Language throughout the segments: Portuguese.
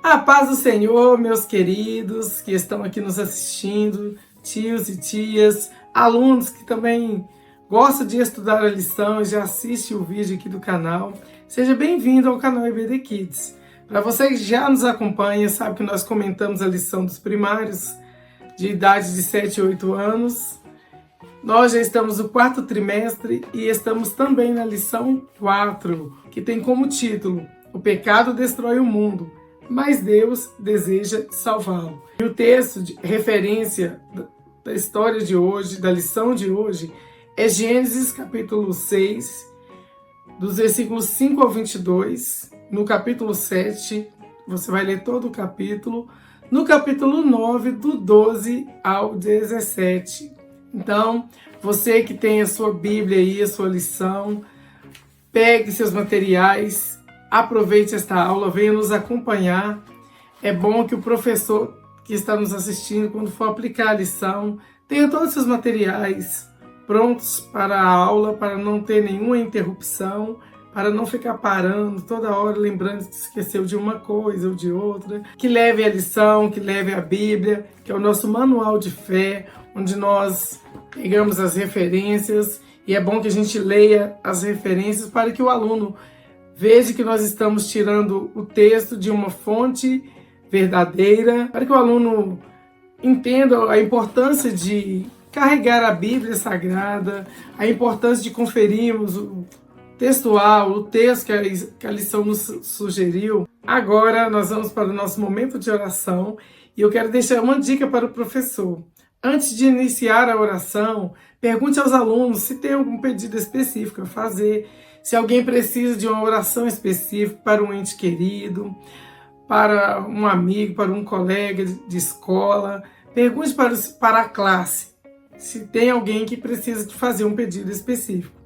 A paz do Senhor, meus queridos que estão aqui nos assistindo, tios e tias, alunos que também gostam de estudar a lição e já assistem o vídeo aqui do canal. Seja bem-vindo ao canal EBD Kids. Para você que já nos acompanha, sabe que nós comentamos a lição dos primários de idade de 7 e 8 anos. Nós já estamos no quarto trimestre e estamos também na lição 4, que tem como título: O pecado destrói o mundo, mas Deus deseja salvá-lo. E o texto de referência da história de hoje, da lição de hoje, é Gênesis capítulo 6, dos versículos 5 ao 22. No capítulo 7, você vai ler todo o capítulo. No capítulo 9, do 12 ao 17. Então, você que tem a sua Bíblia aí, a sua lição, pegue seus materiais, aproveite esta aula, venha nos acompanhar. É bom que o professor que está nos assistindo, quando for aplicar a lição, tenha todos os seus materiais prontos para a aula, para não ter nenhuma interrupção, para não ficar parando toda hora, lembrando que esqueceu de uma coisa ou de outra. Que leve a lição, que leve a Bíblia, que é o nosso manual de fé, onde nós pegamos as referências, e é bom que a gente leia as referências para que o aluno veja que nós estamos tirando o texto de uma fonte verdadeira, para que o aluno entenda a importância de carregar a Bíblia Sagrada, a importância de conferirmos o textual, o texto que a lição nos sugeriu. Agora nós vamos para o nosso momento de oração e eu quero deixar uma dica para o professor. Antes de iniciar a oração, pergunte aos alunos se tem algum pedido específico a fazer, se alguém precisa de uma oração específica para um ente querido, para um amigo, para um colega de escola. Pergunte para a classe se tem alguém que precisa de fazer um pedido específico.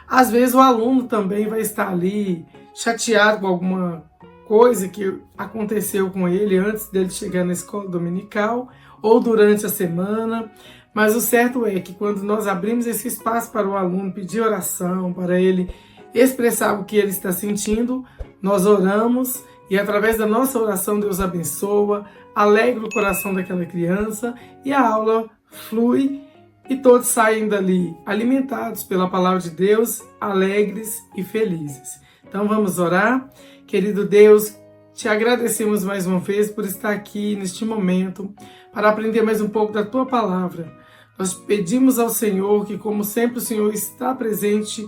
Às vezes o aluno também vai estar ali chateado com alguma coisa que aconteceu com ele antes dele chegar na escola dominical ou durante a semana, mas o certo é que quando nós abrimos esse espaço para o aluno pedir oração, para ele expressar o que ele está sentindo, nós oramos e através da nossa oração Deus abençoa, alegra o coração daquela criança e a aula flui e todos saem dali alimentados pela palavra de Deus, alegres e felizes. Então vamos orar. Querido Deus, te agradecemos mais uma vez por estar aqui neste momento para aprender mais um pouco da tua palavra. Nós pedimos ao Senhor que, como sempre, o Senhor está presente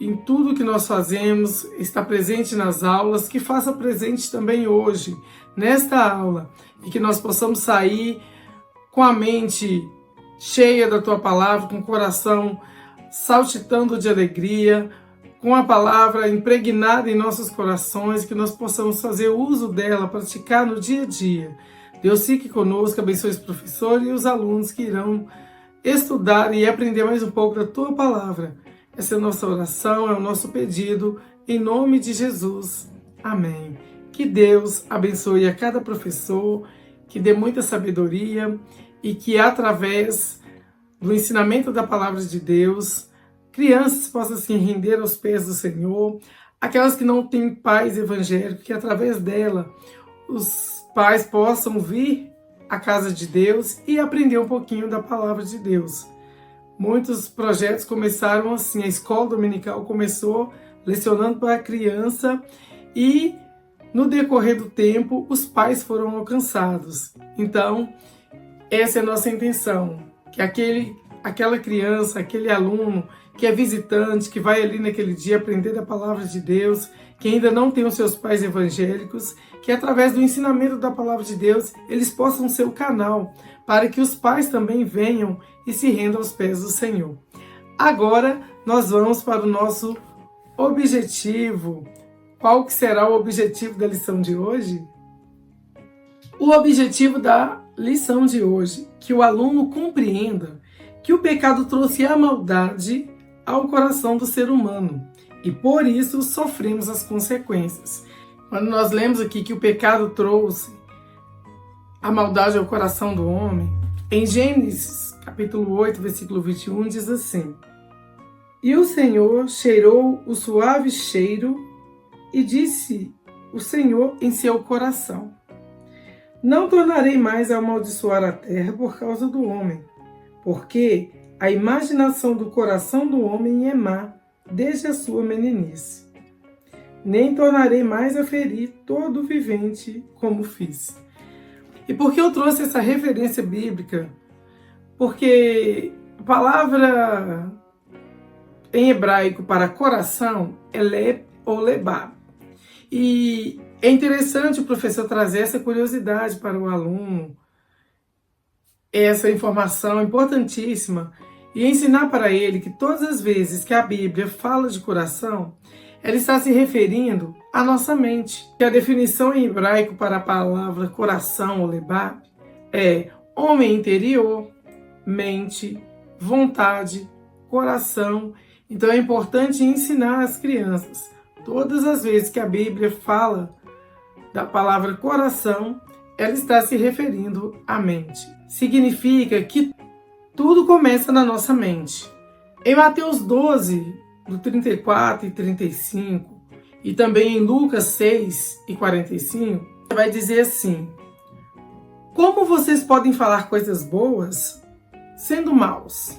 em tudo que nós fazemos, está presente nas aulas, que faça presente também hoje, nesta aula, e que nós possamos sair com a mente cheia da tua palavra, com o coração saltitando de alegria, com a palavra impregnada em nossos corações, que nós possamos fazer uso dela, praticar no dia a dia. Deus fique conosco, abençoe os professores e os alunos que irão estudar e aprender mais um pouco da tua palavra. Essa é a nossa oração, é o nosso pedido, em nome de Jesus. Amém. Que Deus abençoe a cada professor, que dê muita sabedoria e que através do ensinamento da palavra de Deus, crianças possam se render aos pés do Senhor, aquelas que não têm pais evangélicos, que através dela os pais possam vir à casa de Deus e aprender um pouquinho da palavra de Deus. Muitos projetos começaram assim, a escola dominical começou lecionando para a criança e no decorrer do tempo os pais foram alcançados. Então, essa é a nossa intenção, que aquela criança, aquele aluno que é visitante, que vai ali naquele dia aprender da palavra de Deus, que ainda não tem os seus pais evangélicos, que através do ensinamento da palavra de Deus, eles possam ser o canal para que os pais também venham e se rendam aos pés do Senhor. Agora, nós vamos para o nosso objetivo. Qual que será o objetivo da lição de hoje? O objetivo da lição de hoje, que o aluno compreenda que o pecado trouxe a maldade ao coração do ser humano e por isso sofremos as consequências. Quando nós lemos aqui que o pecado trouxe a maldade ao coração do homem, em Gênesis capítulo 8, versículo 21, diz assim: E o Senhor cheirou o suave cheiro e disse o Senhor em seu coração. Não tornarei mais a amaldiçoar a terra por causa do homem, porque a imaginação do coração do homem é má desde a sua meninice. Nem tornarei mais a ferir todo vivente como fiz. E por que eu trouxe essa referência bíblica? Porque a palavra em hebraico para coração é leb ou lebab. E é interessante o professor trazer essa curiosidade para o aluno, essa informação importantíssima, e ensinar para ele que todas as vezes que a Bíblia fala de coração, ela está se referindo à nossa mente. Que a definição em hebraico para a palavra coração ou lebab é homem interior, mente, vontade, coração. Então é importante ensinar às crianças, todas as vezes que a Bíblia fala da palavra coração, ela está se referindo à mente. Significa que tudo começa na nossa mente. Em Mateus 12, do 34 e 35, e também em Lucas 6 e 45, vai dizer assim: como vocês podem falar coisas boas sendo maus?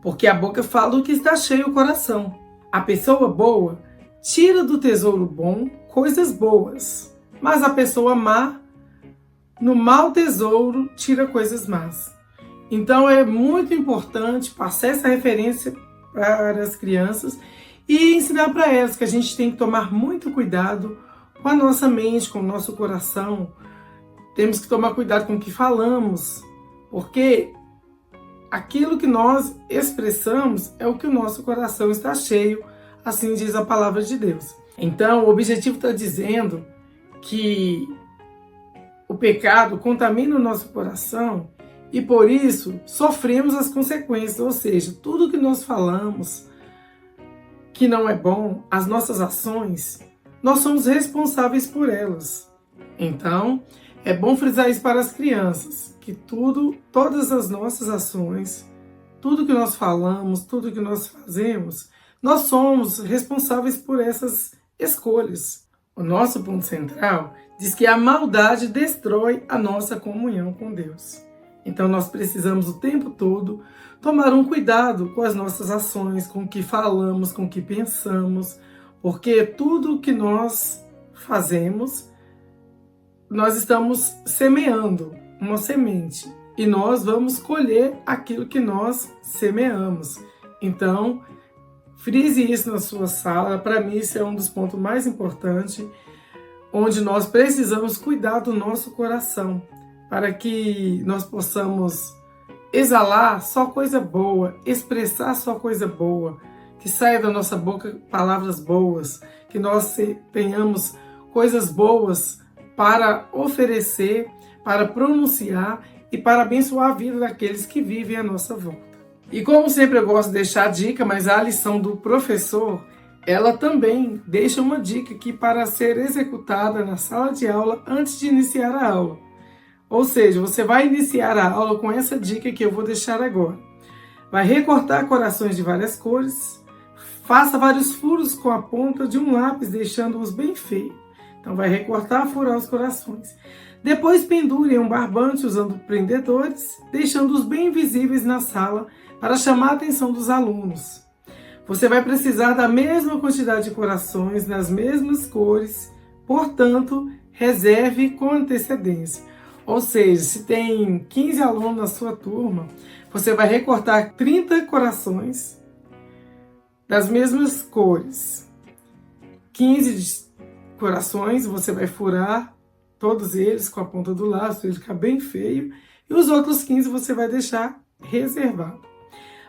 Porque a boca fala o que está cheio o coração. A pessoa boa tira do tesouro bom coisas boas, mas a pessoa má, no mau tesouro, tira coisas más. Então é muito importante passar essa referência para as crianças e ensinar para elas que a gente tem que tomar muito cuidado com a nossa mente, com o nosso coração. Temos que tomar cuidado com o que falamos, porque aquilo que nós expressamos é o que o nosso coração está cheio, assim diz a palavra de Deus. Então, o objetivo está dizendo que o pecado contamina o nosso coração e por isso sofremos as consequências, ou seja, tudo que nós falamos que não é bom, as nossas ações, nós somos responsáveis por elas. Então, é bom frisar isso para as crianças, que todas as nossas ações, tudo que nós falamos, tudo que nós fazemos, nós somos responsáveis por essas escolhas. O nosso ponto central diz que a maldade destrói a nossa comunhão com Deus. Então nós precisamos o tempo todo tomar um cuidado com as nossas ações, com o que falamos, com o que pensamos, porque tudo que nós fazemos, nós estamos semeando uma semente e nós vamos colher aquilo que nós semeamos. Então, frise isso na sua sala. Para mim, isso é um dos pontos mais importantes, onde nós precisamos cuidar do nosso coração, para que nós possamos exalar só coisa boa, expressar só coisa boa, que saia da nossa boca palavras boas, que nós tenhamos coisas boas para oferecer, para pronunciar e para abençoar a vida daqueles que vivem à nossa volta. E como sempre eu gosto de deixar a dica, mas a lição do professor, ela também deixa uma dica aqui para ser executada na sala de aula antes de iniciar a aula. Ou seja, você vai iniciar a aula com essa dica que eu vou deixar agora. Vai recortar corações de várias cores, faça vários furos com a ponta de um lápis, deixando-os bem feios. Então vai recortar, furar os corações. Depois pendure em um barbante usando prendedores, deixando-os bem visíveis na sala para chamar a atenção dos alunos. Você vai precisar da mesma quantidade de corações, nas mesmas cores, portanto, reserve com antecedência. Ou seja, se tem 15 alunos na sua turma, você vai recortar 30 corações das mesmas cores. 15 corações, você vai furar todos eles com a ponta do laço, ele fica bem feio, e os outros 15 você vai deixar reservado.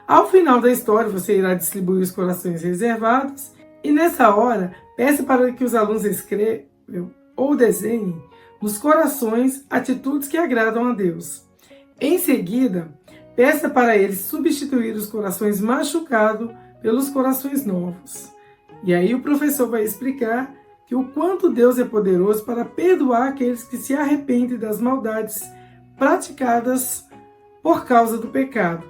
Ao final da história, você irá distribuir os corações reservados, e nessa hora, peça para que os alunos escrevam ou desenhem nos corações atitudes que agradam a Deus. Em seguida, peça para eles substituir os corações machucados pelos corações novos. E aí o professor vai explicar que o quanto Deus é poderoso para perdoar aqueles que se arrependem das maldades praticadas por causa do pecado.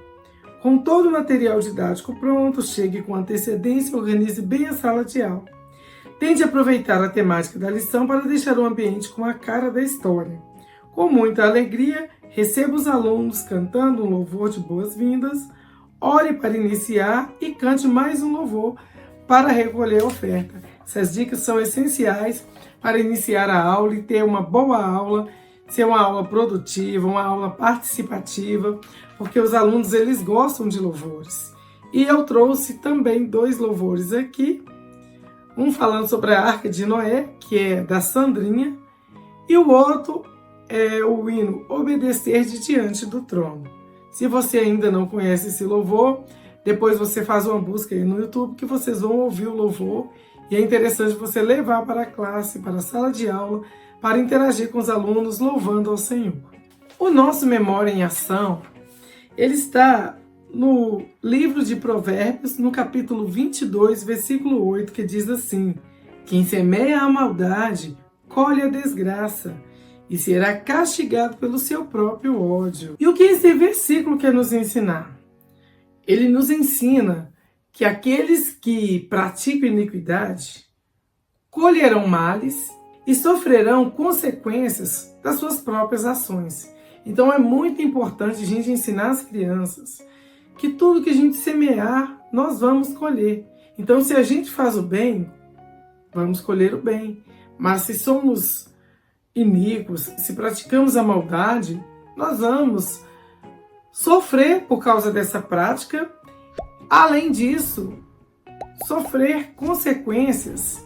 Com todo o material didático pronto, chegue com antecedência e organize bem a sala de aula. Tente aproveitar a temática da lição para deixar o ambiente com a cara da história. Com muita alegria, receba os alunos cantando um louvor de boas-vindas, ore para iniciar e cante mais um louvor para recolher a oferta. Essas dicas são essenciais para iniciar a aula e ter uma boa aula, ser uma aula produtiva, uma aula participativa, porque os alunos eles gostam de louvores. E eu trouxe também 2 louvores aqui, um falando sobre a Arca de Noé, que é da Sandrinha, e o outro é o hino Obedecer de Diante do Trono. Se você ainda não conhece esse louvor, depois você faz uma busca aí no YouTube que vocês vão ouvir o louvor, e é interessante você levar para a classe, para a sala de aula, para interagir com os alunos louvando ao Senhor. O nosso Memória em Ação, ele está no livro de Provérbios, no capítulo 22, versículo 8, que diz assim: quem semeia a maldade, colhe a desgraça, e será castigado pelo seu próprio ódio. E o que esse versículo quer nos ensinar? Ele nos ensina que aqueles que praticam iniquidade colherão males e sofrerão consequências das suas próprias ações. Então é muito importante a gente ensinar as crianças que tudo que a gente semear, nós vamos colher. Então, se a gente faz o bem, vamos colher o bem. Mas se somos iníquos, se praticamos a maldade, nós vamos sofrer por causa dessa prática. Além disso, sofrer consequências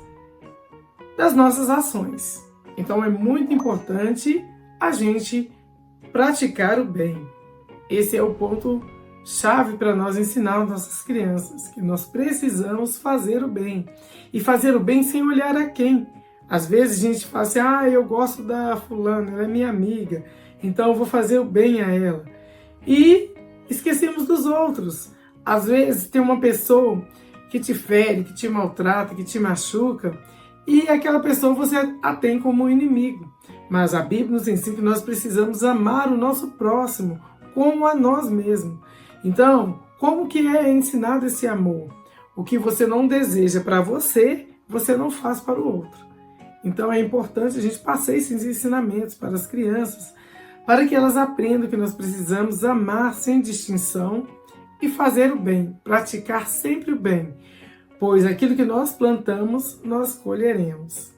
das nossas ações. Então, é muito importante a gente praticar o bem. Esse é o ponto chave para nós ensinar as nossas crianças, que nós precisamos fazer o bem. E fazer o bem sem olhar a quem. Às vezes a gente fala assim, eu gosto da fulana, ela é minha amiga, então eu vou fazer o bem a ela. E esquecemos dos outros. Às vezes tem uma pessoa que te fere, que te maltrata, que te machuca, e aquela pessoa você a tem como inimigo. Mas a Bíblia nos ensina que nós precisamos amar o nosso próximo como a nós mesmos. Então, como que é ensinado esse amor? O que você não deseja para você, você não faz para o outro. Então é importante a gente passar esses ensinamentos para as crianças, para que elas aprendam que nós precisamos amar sem distinção e fazer o bem, praticar sempre o bem, pois aquilo que nós plantamos, nós colheremos.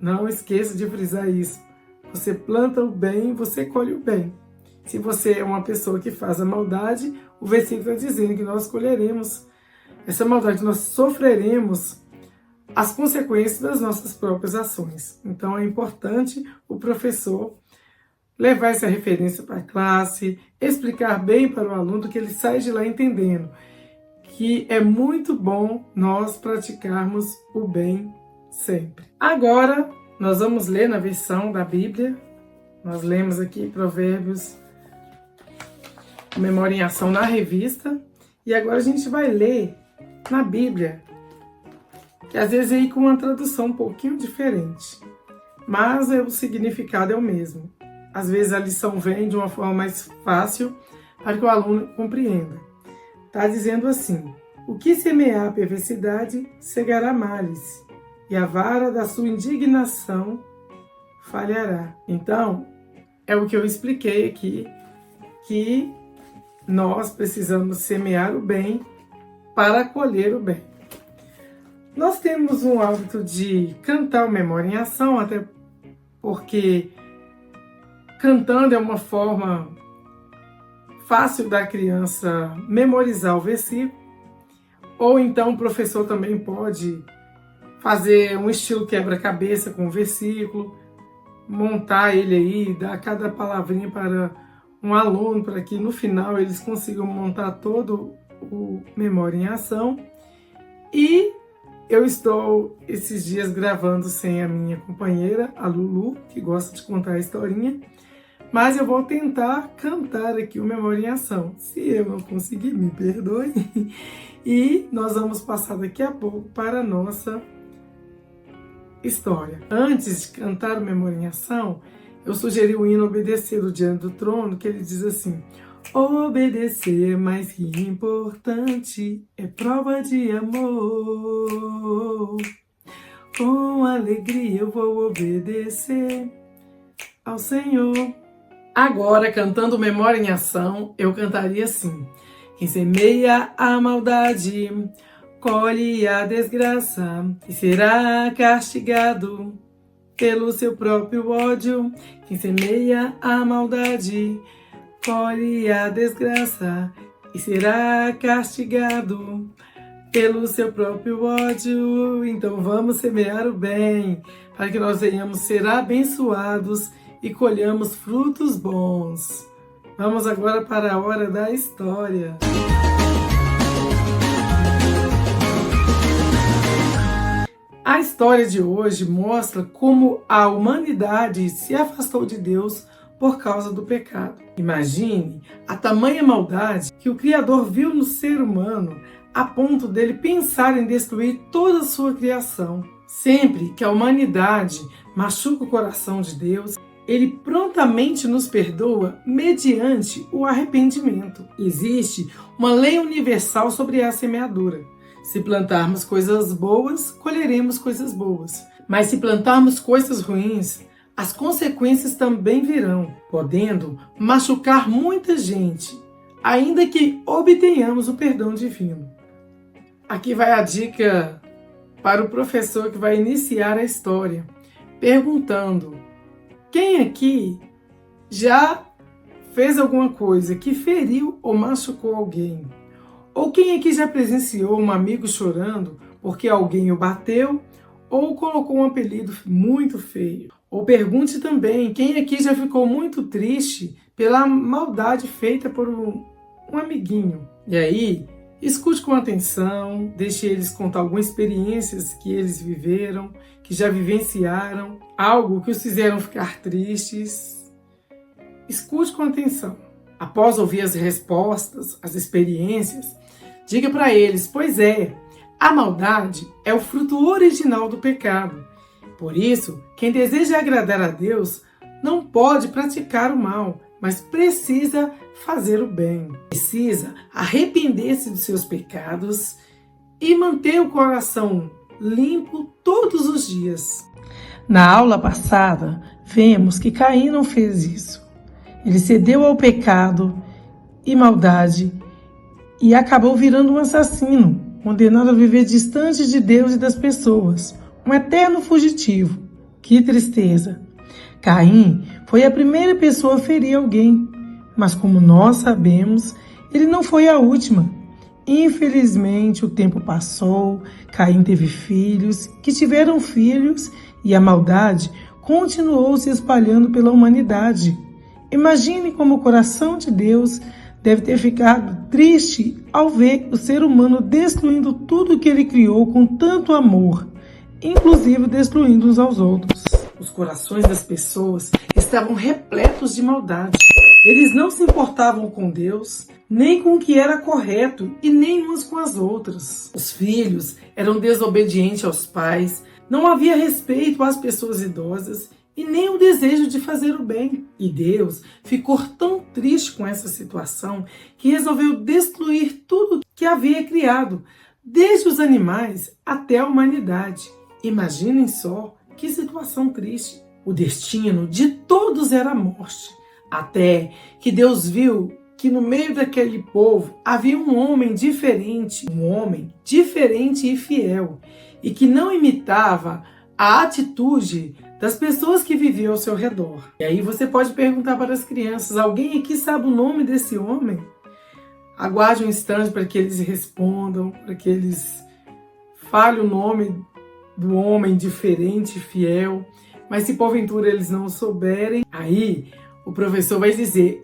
Não esqueça de frisar isso. Você planta o bem, você colhe o bem. Se você é uma pessoa que faz a maldade, o versículo está dizendo que nós colheremos essa maldade, nós sofreremos as consequências das nossas próprias ações. Então é importante o professor levar essa referência para a classe, explicar bem para o aluno, que ele sai de lá entendendo que é muito bom nós praticarmos o bem sempre. Agora, nós vamos ler na versão da Bíblia. Nós lemos aqui Provérbios, Memória em Ação na revista. E agora a gente vai ler na Bíblia, que às vezes é aí com uma tradução um pouquinho diferente, mas o significado é o mesmo. Às vezes a lição vem de uma forma mais fácil para que o aluno compreenda. Está dizendo assim: o que semear perversidade, cegará males, e a vara da sua indignação falhará. Então, é o que eu expliquei aqui, que nós precisamos semear o bem para colher o bem. Nós temos um hábito de cantar o Memória em Ação, até porque cantando é uma forma fácil da criança memorizar o versículo, ou então o professor também pode fazer um estilo quebra-cabeça com o versículo, montar ele aí, dar cada palavrinha para um aluno, para que no final eles consigam montar todo o Memória em Ação. E eu estou esses dias gravando sem a minha companheira, a Lulu, que gosta de contar a historinha, mas eu vou tentar cantar aqui o Memória em Ação. Se eu não conseguir, me perdoe. E nós vamos passar daqui a pouco para a nossa história. Antes de cantar o Memória em Ação, eu sugeri o hino Obedecer do Diante do Trono, que ele diz assim: obedecer, mais que importante, é prova de amor. com alegria eu vou obedecer ao Senhor. Agora, cantando Memória em Ação, eu cantaria assim: quem semeia a maldade, colhe a desgraça e será castigado pelo seu próprio ódio. Quem semeia a maldade, colhe a desgraça e será castigado pelo seu próprio ódio. Então vamos semear o bem, para que nós venhamos ser abençoados e colhamos frutos bons. Vamos agora para a hora da história. A história de hoje mostra como a humanidade se afastou de Deus por causa do pecado. Imagine a tamanha maldade que o Criador viu no ser humano a ponto dele pensar em destruir toda a sua criação. Sempre que a humanidade machuca o coração de Deus, Ele prontamente nos perdoa mediante o arrependimento. Existe uma lei universal sobre a semeadura. Se plantarmos coisas boas, colheremos coisas boas. Mas se plantarmos coisas ruins, as consequências também virão, podendo machucar muita gente, ainda que obtenhamos o perdão divino. Aqui vai a dica para o professor que vai iniciar a história, perguntando: quem aqui já fez alguma coisa que feriu ou machucou alguém? Ou quem aqui já presenciou um amigo chorando porque alguém o bateu ou colocou um apelido muito feio? Ou pergunte também: quem aqui já ficou muito triste pela maldade feita por um amiguinho? E aí, escute com atenção, deixe eles contar algumas experiências que eles viveram, que já vivenciaram, algo que os fizeram ficar tristes. Escute com atenção. Após ouvir as respostas, as experiências, diga para eles: pois é, a maldade é o fruto original do pecado. Por isso, quem deseja agradar a Deus não pode praticar o mal, mas precisa fazer o bem. Precisa arrepender-se dos seus pecados e manter o coração limpo todos os dias. Na aula passada, vemos que Caim não fez isso. Ele cedeu ao pecado e maldade e acabou virando um assassino, condenado a viver distante de Deus e das pessoas, um eterno fugitivo. Que tristeza! Caim foi a primeira pessoa a ferir alguém, mas como nós sabemos, ele não foi a última. Infelizmente, o tempo passou, Caim teve filhos, que tiveram filhos, e a maldade continuou se espalhando pela humanidade. Imagine como o coração de Deus deve ter ficado triste ao ver o ser humano destruindo tudo que ele criou com tanto amor, inclusive destruindo uns aos outros. Os corações das pessoas estavam repletos de maldade. Eles não se importavam com Deus, nem com o que era correto e nem umas com as outras. Os filhos eram desobedientes aos pais, não havia respeito às pessoas idosas e nem o desejo de fazer o bem. E Deus ficou tão triste com essa situação que resolveu destruir tudo que havia criado, desde os animais até a humanidade. Imaginem só que situação triste. O destino de todos era a morte, até que Deus viu que no meio daquele povo havia um homem diferente e fiel, e que não imitava a atitude das pessoas que viviam ao seu redor. E aí você pode perguntar para as crianças: alguém aqui sabe o nome desse homem? Aguarde um instante para que eles respondam, para que eles falem o nome do homem diferente e fiel. Mas se porventura eles não souberem, aí o professor vai dizer: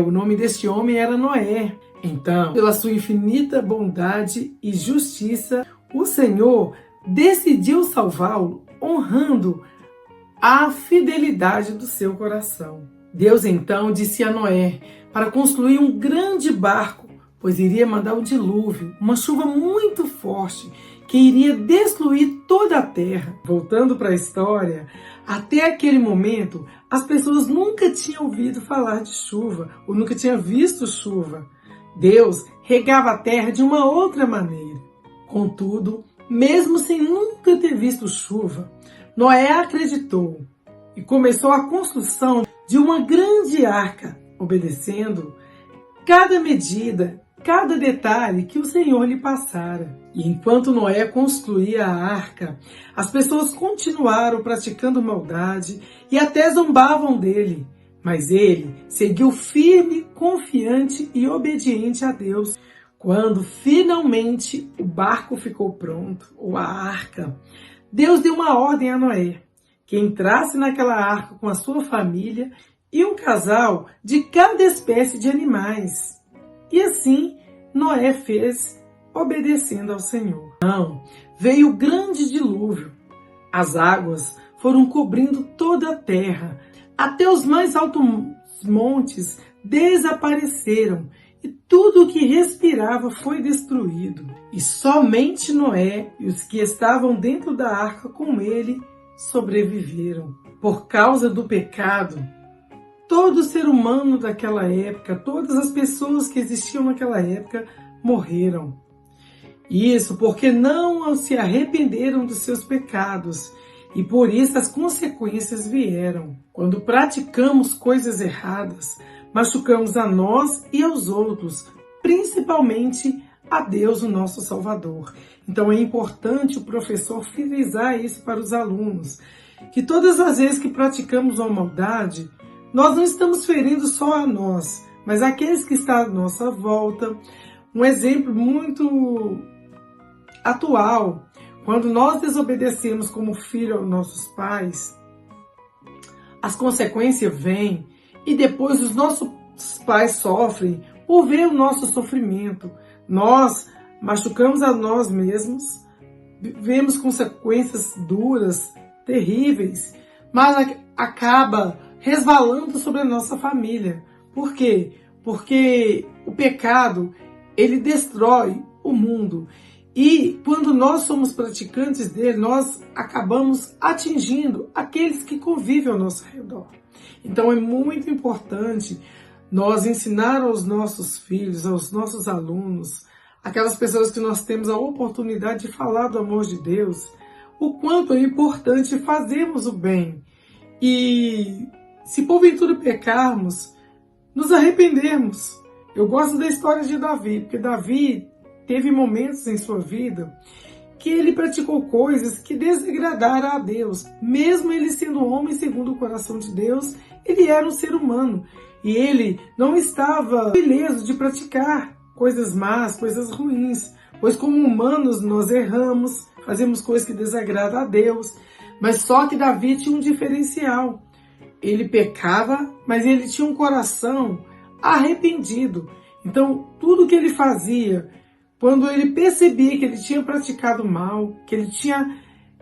o nome deste homem era Noé. Então, pela sua infinita bondade e justiça, o Senhor decidiu salvá-lo, honrando a fidelidade do seu coração. Deus então disse a Noé para construir um grande barco, pois iria mandar um dilúvio, uma chuva muito forte, que iria destruir toda a terra. Voltando para a história, até aquele momento, as pessoas nunca tinham ouvido falar de chuva, ou nunca tinham visto chuva. Deus regava a terra de uma outra maneira. Contudo, Mesmo sem nunca ter visto chuva, Noé acreditou e começou a construção de uma grande arca, obedecendo cada medida, cada detalhe que o Senhor lhe passara. E enquanto Noé construía a arca, as pessoas continuaram praticando maldade e até zombavam dele. Mas ele seguiu firme, confiante e obediente a Deus. Quando finalmente o barco ficou pronto, ou a arca, Deus deu uma ordem a Noé, que entrasse naquela arca com a sua família e um casal de cada espécie de animais. E assim Noé fez, obedecendo ao Senhor. Então, veio o grande dilúvio. As águas foram cobrindo toda a terra, até os mais altos montes desapareceram e tudo o que respirava foi destruído. E somente Noé e os que estavam dentro da arca com ele sobreviveram. Por causa do pecado, todo ser humano daquela época, todas as pessoas que existiam naquela época morreram. Isso porque não se arrependeram dos seus pecados e por isso as consequências vieram. Quando praticamos coisas erradas, machucamos a nós e aos outros, principalmente a Deus, o nosso Salvador. Então é importante o professor frisar isso para os alunos, que todas as vezes que praticamos uma maldade, nós não estamos ferindo só a nós, mas aqueles que estão à nossa volta. Um exemplo muito atual, quando nós desobedecemos como filho aos nossos pais, as consequências vêm e depois os nossos pais sofrem por ver o nosso sofrimento. Nós machucamos a nós mesmos, vemos consequências duras, terríveis, mas acaba resvalando sobre a nossa família. Por quê? Porque o pecado, ele destrói o mundo. E quando nós somos praticantes dele, nós acabamos atingindo aqueles que convivem ao nosso redor. Então é muito importante nós ensinar aos nossos filhos, aos nossos alunos, aquelas pessoas que nós temos a oportunidade de falar do amor de Deus, o quanto é importante fazermos o bem. E se porventura pecarmos, nos arrependermos. Eu gosto da história de Davi, porque Davi teve momentos em sua vida que ele praticou coisas que desagradaram a Deus. Mesmo ele sendo um homem segundo o coração de Deus, ele era um ser humano. E ele não estava ileso de praticar coisas más, coisas ruins. Pois como humanos nós erramos, fazemos coisas que desagradam a Deus. Mas só que Davi tinha um diferencial. Ele pecava, mas ele tinha um coração arrependido. Então tudo que ele fazia, quando ele percebia que ele tinha praticado mal, que ele tinha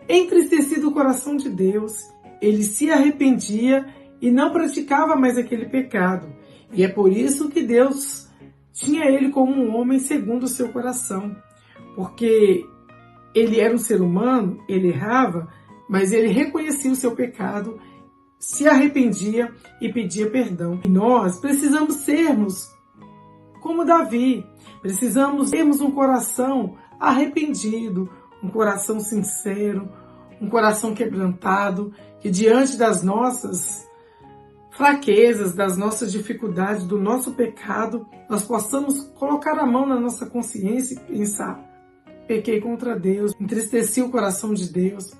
entristecido o coração de Deus, ele se arrependia e não praticava mais aquele pecado. E é por isso que Deus tinha ele como um homem segundo o seu coração. Porque ele era um ser humano, ele errava, mas ele reconhecia o seu pecado, se arrependia e pedia perdão. E nós precisamos sermos como Davi. Precisamos termos um coração arrependido, um coração sincero, um coração quebrantado, que diante das nossas fraquezas, das nossas dificuldades, do nosso pecado, nós possamos colocar a mão na nossa consciência e pensar: pequei contra Deus, entristeci o coração de Deus.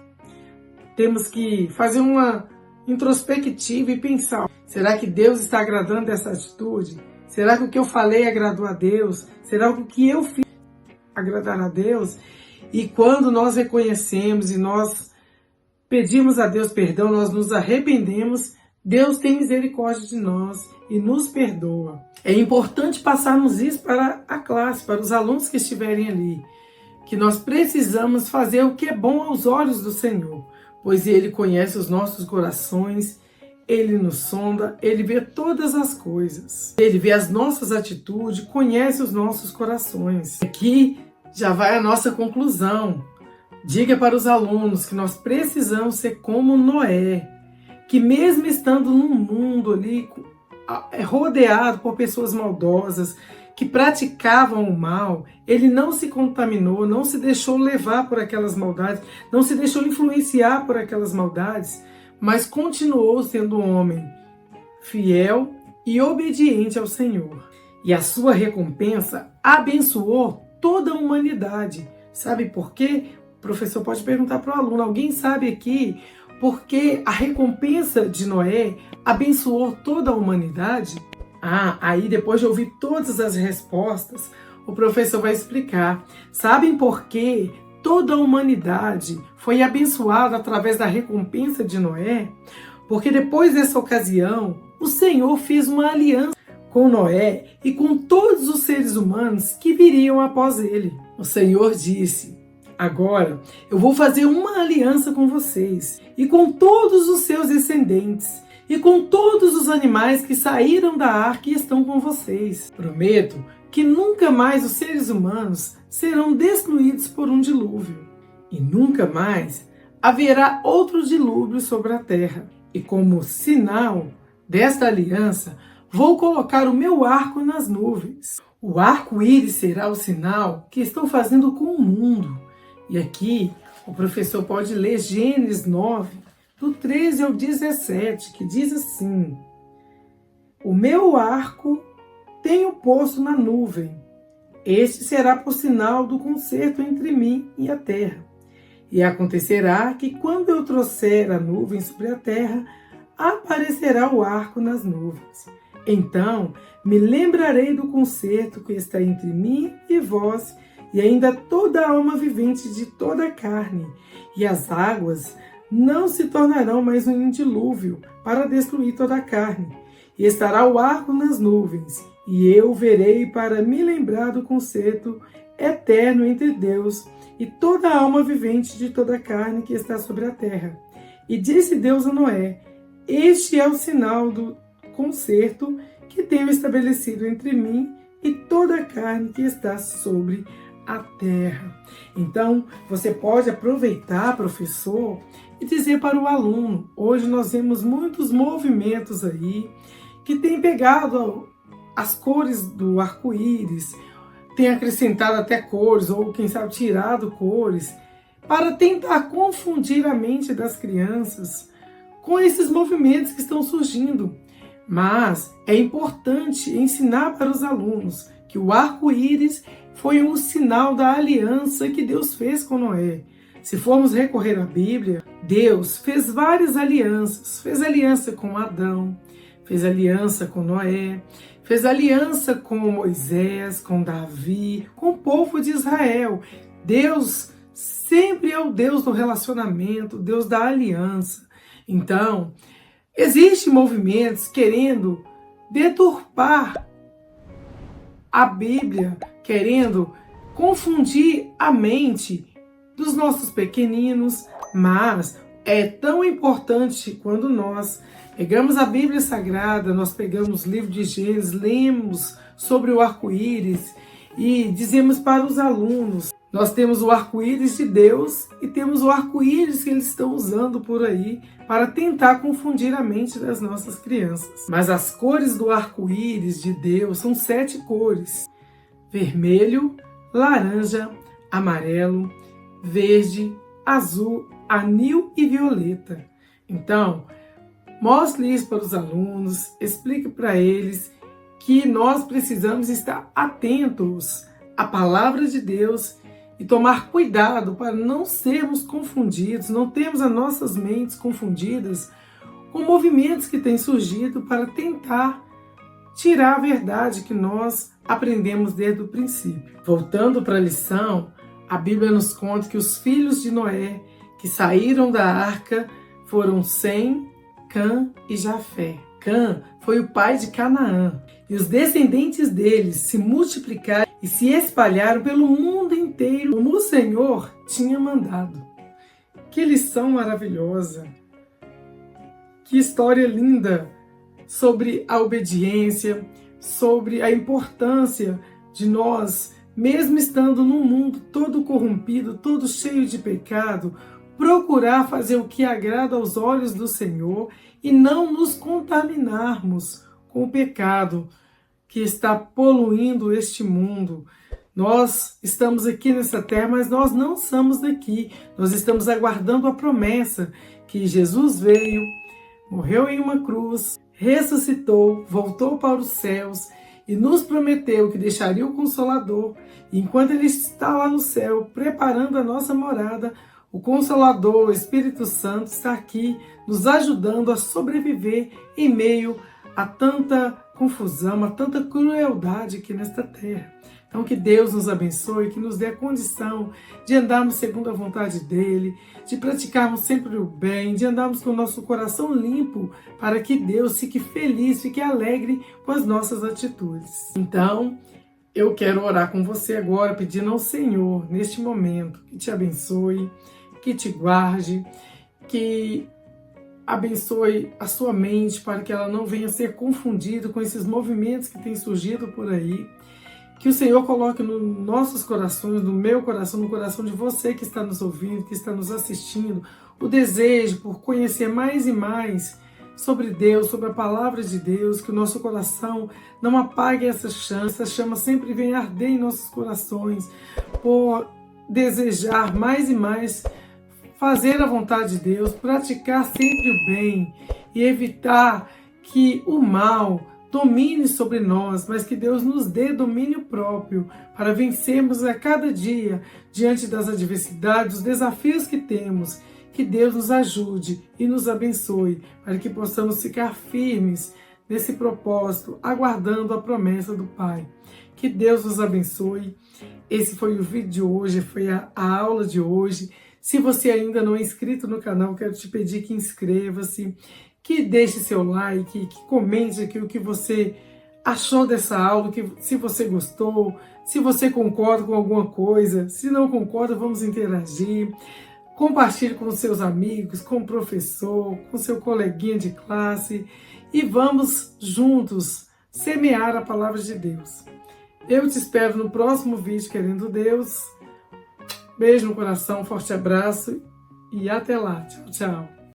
Temos que fazer uma introspectiva e pensar: será que Deus está agradando dessa atitude? Será que o que eu falei agradou a Deus? Será que o que eu fiz agradará a Deus? E quando nós reconhecemos e nós pedimos a Deus perdão, nós nos arrependemos, Deus tem misericórdia de nós e nos perdoa. É importante passarmos isso para a classe, para os alunos que estiverem ali, que nós precisamos fazer o que é bom aos olhos do Senhor, pois Ele conhece os nossos corações, Ele nos sonda, Ele vê todas as coisas. Ele vê as nossas atitudes, conhece os nossos corações. Aqui já vai a nossa conclusão. Diga para os alunos que nós precisamos ser como Noé, que mesmo estando num mundo ali rodeado por pessoas maldosas, que praticavam o mal, ele não se contaminou, não se deixou levar por aquelas maldades, não se deixou influenciar por aquelas maldades, mas continuou sendo um homem fiel e obediente ao Senhor. E a sua recompensa abençoou toda a humanidade. Sabe por quê? O professor pode perguntar para o aluno, alguém sabe aqui por que a recompensa de Noé abençoou toda a humanidade? Aí depois de ouvir todas as respostas, o professor vai explicar. Sabem por que toda a humanidade foi abençoada através da recompensa de Noé? Porque depois dessa ocasião, o Senhor fez uma aliança com Noé e com todos os seres humanos que viriam após ele. O Senhor disse: agora eu vou fazer uma aliança com vocês e com todos os seus descendentes e com todos os animais que saíram da arca e estão com vocês. Prometo que nunca mais os seres humanos serão destruídos por um dilúvio e nunca mais haverá outro dilúvio sobre a terra. E como sinal desta aliança, vou colocar o meu arco nas nuvens. O arco-íris será o sinal que estou fazendo com o mundo. E aqui o professor pode ler Gênesis 9, do 13 ao 17, que diz assim: o meu arco tenho posto na nuvem. Este será por sinal do concerto entre mim e a terra. E acontecerá que quando eu trouxer a nuvem sobre a terra, aparecerá o arco nas nuvens. Então me lembrarei do concerto que está entre mim e vós, e ainda toda a alma vivente de toda a carne, e as águas não se tornarão mais um dilúvio para destruir toda a carne. E estará o arco nas nuvens, e eu verei para me lembrar do concerto eterno entre Deus e toda a alma vivente de toda a carne que está sobre a terra. E disse Deus a Noé: este é o sinal do concerto que tenho estabelecido entre mim e toda a carne que está sobre a terra. Então, você pode aproveitar, professor, e dizer para o aluno: hoje nós vemos muitos movimentos aí que têm pegado as cores do arco-íris, tem acrescentado até cores, ou quem sabe tirado cores, para tentar confundir a mente das crianças com esses movimentos que estão surgindo. Mas é importante ensinar para os alunos que o arco-íris foi um sinal da aliança que Deus fez com Noé. Se formos recorrer à Bíblia, Deus fez várias alianças. Fez aliança com Adão, fez aliança com Noé, fez aliança com Moisés, com Davi, com o povo de Israel. Deus sempre é o Deus do relacionamento, o Deus da aliança. Então, existem movimentos querendo deturpar a Bíblia, querendo confundir a mente dos nossos pequeninos, mas é tão importante quando nós pegamos a Bíblia Sagrada, nós pegamos o livro de Gênesis, lemos sobre o arco-íris e dizemos para os alunos: nós temos o arco-íris de Deus e temos o arco-íris que eles estão usando por aí para tentar confundir a mente das nossas crianças. Mas as cores do arco-íris de Deus são 7 cores: vermelho, laranja, amarelo, verde, azul, anil e violeta. Então, mostre isso para os alunos, explique para eles que nós precisamos estar atentos à palavra de Deus e tomar cuidado para não sermos confundidos, não termos as nossas mentes confundidas com movimentos que têm surgido para tentar tirar a verdade que nós aprendemos desde o princípio. Voltando para a lição, a Bíblia nos conta que os filhos de Noé que saíram da arca foram Sem, Cã e Jafé. Cã foi o pai de Canaã, e os descendentes deles se multiplicaram e se espalharam pelo mundo inteiro, como o Senhor tinha mandado. Que lição maravilhosa! Que história linda sobre a obediência, sobre a importância de nós, mesmo estando num mundo todo corrompido, todo cheio de pecado, procurar fazer o que agrada aos olhos do Senhor e não nos contaminarmos com o pecado que está poluindo este mundo. Nós estamos aqui nessa terra, mas nós não somos daqui. Nós estamos aguardando a promessa que Jesus veio, morreu em uma cruz, ressuscitou, voltou para os céus e nos prometeu que deixaria o Consolador. E enquanto Ele está lá no céu, preparando a nossa morada, o Consolador, o Espírito Santo, está aqui nos ajudando a sobreviver em meio a tanta confusão, a tanta crueldade aqui nesta terra. Então que Deus nos abençoe, que nos dê a condição de andarmos segundo a vontade dEle, de praticarmos sempre o bem, de andarmos com o nosso coração limpo, para que Deus fique feliz, fique alegre com as nossas atitudes. Então, eu quero orar com você agora, pedindo ao Senhor, neste momento, que te abençoe, que te guarde, que abençoe a sua mente para que ela não venha ser confundida com esses movimentos que têm surgido por aí. Que o Senhor coloque nos nossos corações, no meu coração, no coração de você que está nos ouvindo, que está nos assistindo, o desejo por conhecer mais e mais sobre Deus, sobre a palavra de Deus, que o nosso coração não apague essa chama sempre venha arder em nossos corações, por desejar mais e mais fazer a vontade de Deus, praticar sempre o bem e evitar que o mal domine sobre nós, mas que Deus nos dê domínio próprio para vencermos a cada dia diante das adversidades, dos desafios que temos. Que Deus nos ajude e nos abençoe para que possamos ficar firmes nesse propósito, aguardando a promessa do Pai. Que Deus nos abençoe. Esse foi o vídeo de hoje, foi a aula de hoje. Se você ainda não é inscrito no canal, quero te pedir que inscreva-se, que deixe seu like, que comente aqui o que você achou dessa aula, se você gostou, se você concorda com alguma coisa, se não concorda, vamos interagir. Compartilhe com seus amigos, com o professor, com seu coleguinha de classe e vamos juntos semear a palavra de Deus. Eu te espero no próximo vídeo, querendo Deus. Beijo no coração, forte abraço e até lá. Tchau, tchau.